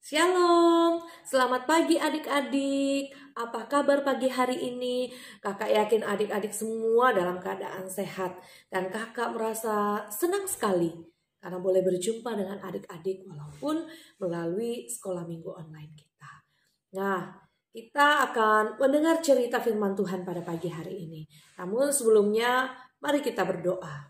Shalom, selamat pagi adik-adik. Apa kabar pagi hari ini? Kakak yakin adik-adik semua dalam keadaan sehat. Dan kakak merasa senang sekali karena boleh berjumpa dengan adik-adik walaupun melalui sekolah minggu online kita. Nah, kita akan mendengar cerita firman Tuhan pada pagi hari ini. Namun sebelumnya, mari kita berdoa.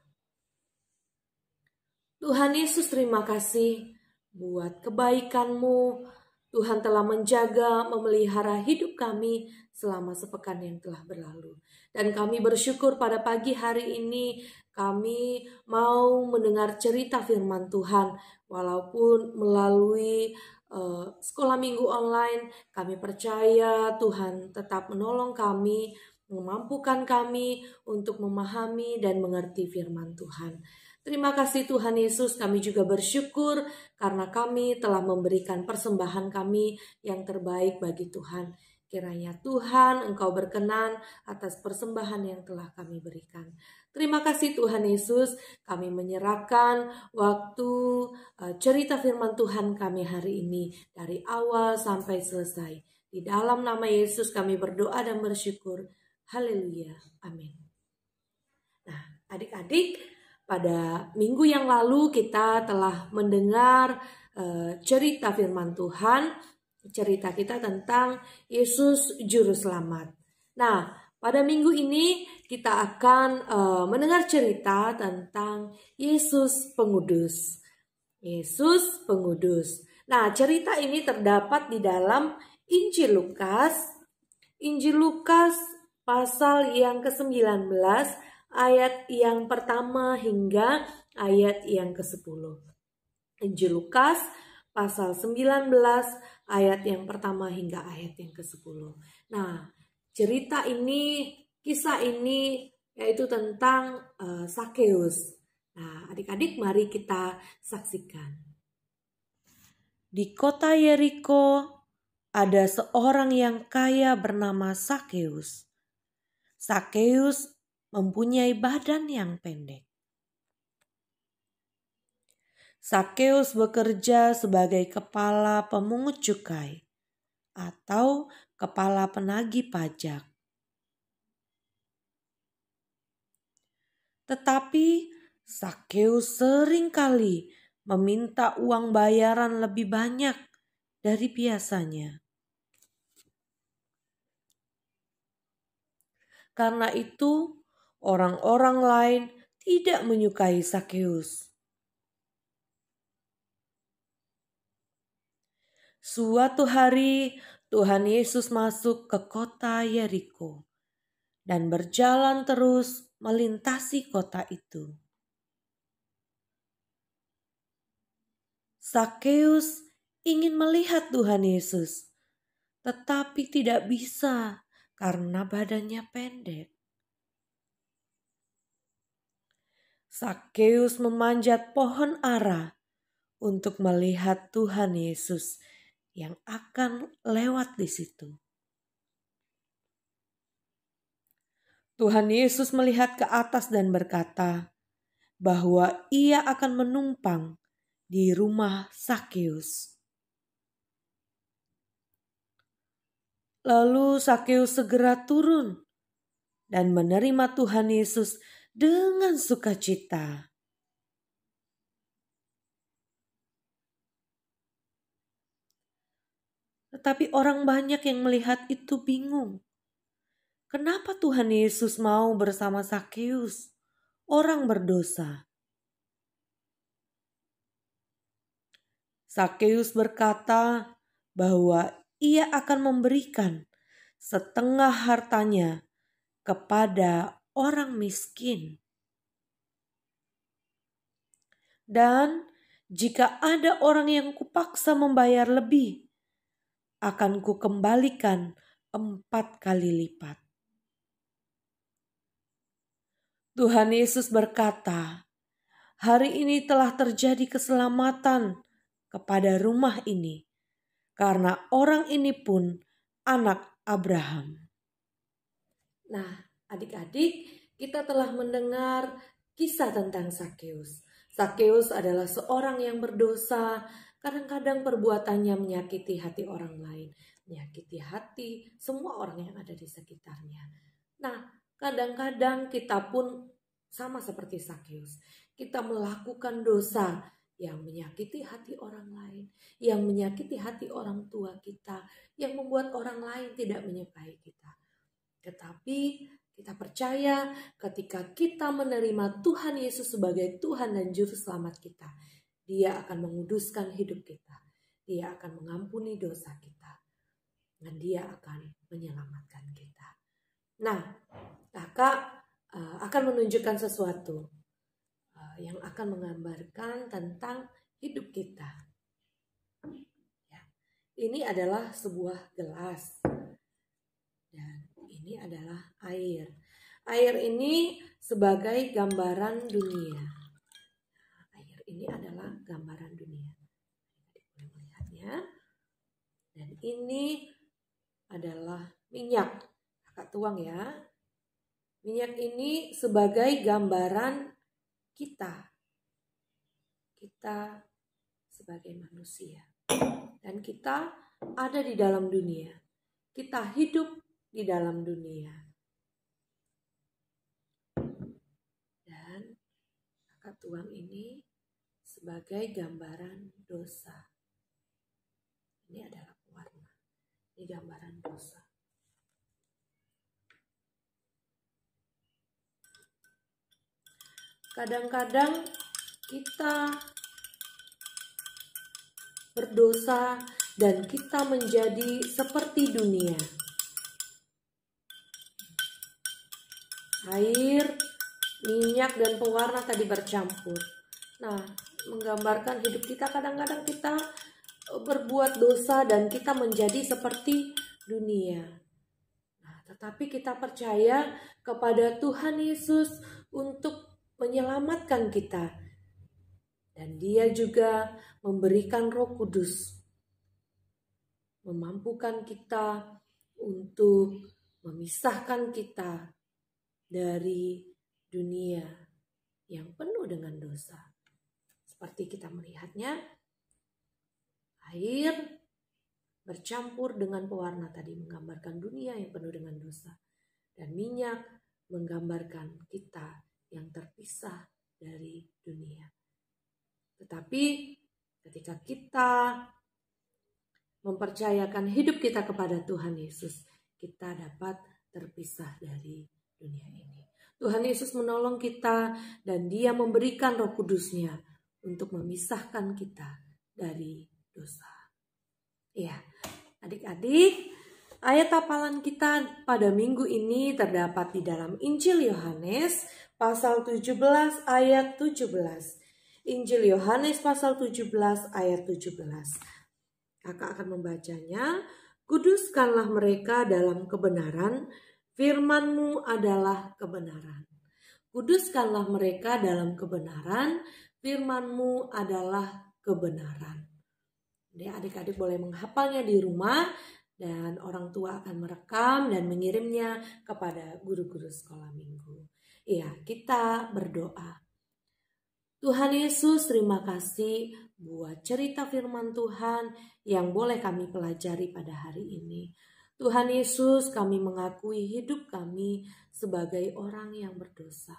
Tuhan Yesus, terima kasih buat kebaikan-Mu. Tuhan telah menjaga, memelihara hidup kami selama sepekan yang telah berlalu. Dan kami bersyukur pada pagi hari ini kami mau mendengar cerita firman Tuhan. Walaupun melalui sekolah minggu online, kami percaya Tuhan tetap menolong kami, memampukan kami untuk memahami dan mengerti firman Tuhan. Terima kasih Tuhan Yesus, kami juga bersyukur karena kami telah memberikan persembahan kami yang terbaik bagi Tuhan. Kiranya Tuhan Engkau berkenan atas persembahan yang telah kami berikan. Terima kasih Tuhan Yesus, kami menyerahkan waktu cerita firman Tuhan kami hari ini dari awal sampai selesai. Di dalam nama Yesus kami berdoa dan bersyukur. Haleluya. Amin. Nah, adik-adik, pada minggu yang lalu kita telah mendengar cerita firman Tuhan, cerita kita tentang Yesus Juru Selamat. Nah, pada minggu ini kita akan mendengar cerita tentang Yesus Pengudus. Yesus Pengudus. Nah, cerita ini terdapat di dalam Injil Lukas. Injil Lukas pasal yang ke-19 ayat yang pertama hingga ayat yang ke-10. Injil Lukas pasal 19 ayat yang pertama hingga ayat yang ke-10. Nah, cerita ini, kisah ini yaitu tentang Sakeus. Nah, adik-adik mari kita saksikan. Di kota Yeriko ada seorang yang kaya bernama Sakeus. Sakeus mempunyai badan yang pendek. Sakeus bekerja sebagai kepala pemungut cukai atau kepala penagih pajak. Tetapi Sakeus seringkali meminta uang bayaran lebih banyak dari biasanya. Karena itu, orang-orang lain tidak menyukai Sakeus. Suatu hari Tuhan Yesus masuk ke kota Yeriko dan berjalan terus melintasi kota itu. Sakeus ingin melihat Tuhan Yesus, tetapi tidak bisa karena badannya pendek. Sakeus memanjat pohon ara untuk melihat Tuhan Yesus yang akan lewat di situ. Tuhan Yesus melihat ke atas dan berkata bahwa ia akan menumpang di rumah Sakeus. Lalu Sakeus segera turun dan menerima Tuhan Yesus dengan sukacita. Tetapi orang banyak yang melihat itu bingung. Kenapa Tuhan Yesus mau bersama Sakeus, orang berdosa? Sakeus berkata bahwa ia akan memberikan setengah hartanya kepada orang miskin. Dan jika ada orang yang kupaksa membayar lebih, akan kukembalikan 4 kali lipat. Tuhan Yesus berkata, hari ini telah terjadi keselamatan kepada rumah ini, karena orang ini pun anak Abraham. Nah, adik-adik, kita telah mendengar kisah tentang Sakeus. Sakeus adalah seorang yang berdosa Kadang-kadang perbuatannya menyakiti hati orang lain, menyakiti hati semua orang yang ada di sekitarnya. Nah, kadang-kadang kita pun sama seperti Sakeus. Kita melakukan dosa yang menyakiti hati orang lain, yang menyakiti hati orang tua kita, yang membuat orang lain tidak menyukai kita. Tetapi kita percaya ketika kita menerima Tuhan Yesus sebagai Tuhan dan Juru Selamat kita, Dia akan menguduskan hidup kita. Dia akan mengampuni dosa kita. Dan Dia akan menyelamatkan kita. Nah, kakak akan menunjukkan sesuatu yang akan menggambarkan tentang hidup kita. Ya. Ini adalah sebuah gelas. Dan ini adalah air. Air ini sebagai gambaran dunia. Air ini adalah gambaran dunia. Boleh melihatnya. Dan ini adalah minyak. Kakak tuang ya. Minyak ini sebagai gambaran kita. Kita sebagai manusia. Dan kita ada di dalam dunia. Kita hidup di dalam dunia. Dan kakak tuang ini sebagai gambaran dosa. Ini adalah pewarna. Ini gambaran dosa. Kadang-kadang kita berdosa dan kita menjadi seperti dunia. Air, minyak, dan pewarna tadi bercampur. Nah, menggambarkan hidup kita. Kadang-kadang kita berbuat dosa dan kita menjadi seperti dunia. Nah, tetapi kita percaya kepada Tuhan Yesus untuk menyelamatkan kita. Dan Dia juga memberikan Roh Kudus. Memampukan kita untuk memisahkan kita dari dunia yang penuh dengan dosa. Seperti kita melihatnya, air bercampur dengan pewarna tadi menggambarkan dunia yang penuh dengan dosa. Dan minyak menggambarkan kita yang terpisah dari dunia. Tetapi ketika kita mempercayakan hidup kita kepada Tuhan Yesus, kita dapat terpisah dari dunia ini. Tuhan Yesus menolong kita dan Dia memberikan Roh Kudus-Nya untuk memisahkan kita dari dosa. Ya, adik-adik, ayat hafalan kita pada minggu ini terdapat di dalam Injil Yohanes pasal 17 ayat 17. Injil Yohanes pasal 17 ayat 17. Kakak akan membacanya. Kuduskanlah mereka dalam kebenaran, firman-Mu adalah kebenaran. Kuduskanlah mereka dalam kebenaran, firman-Mu adalah kebenaran. Jadi adik-adik boleh menghafalnya di rumah dan orang tua akan merekam dan mengirimnya kepada guru-guru sekolah minggu. Iya, kita berdoa. Tuhan Yesus, terima kasih buat cerita firman Tuhan yang boleh kami pelajari pada hari ini. Tuhan Yesus, kami mengakui hidup kami sebagai orang yang berdosa.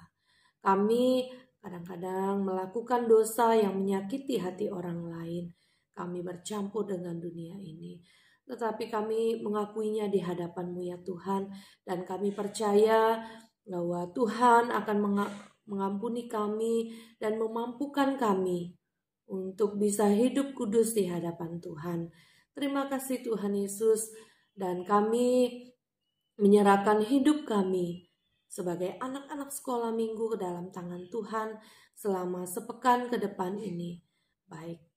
Kami kadang-kadang melakukan dosa yang menyakiti hati orang lain. Kami bercampur dengan dunia ini. Tetapi kami mengakuinya di hadapan-Mu ya Tuhan. Dan kami percaya bahwa Tuhan akan mengampuni kami dan memampukan kami untuk bisa hidup kudus di hadapan Tuhan. Terima kasih Tuhan Yesus, dan kami menyerahkan hidup kami sebagai anak-anak sekolah minggu ke dalam tangan Tuhan selama sepekan ke depan ini. Baik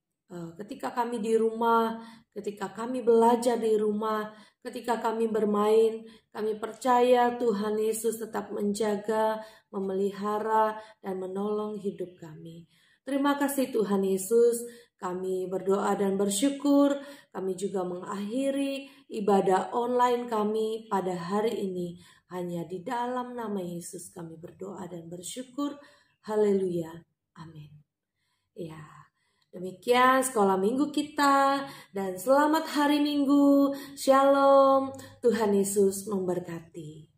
ketika kami di rumah, ketika kami belajar di rumah, ketika kami bermain, kami percaya Tuhan Yesus tetap menjaga, memelihara, dan menolong hidup kami. Terima kasih Tuhan Yesus, kami berdoa dan bersyukur. Kami juga mengakhiri ibadah online kami pada hari ini. Hanya di dalam nama Yesus kami berdoa dan bersyukur. Haleluya. Amin. Ya. Demikian sekolah minggu kita dan selamat hari Minggu. Shalom, Tuhan Yesus memberkati.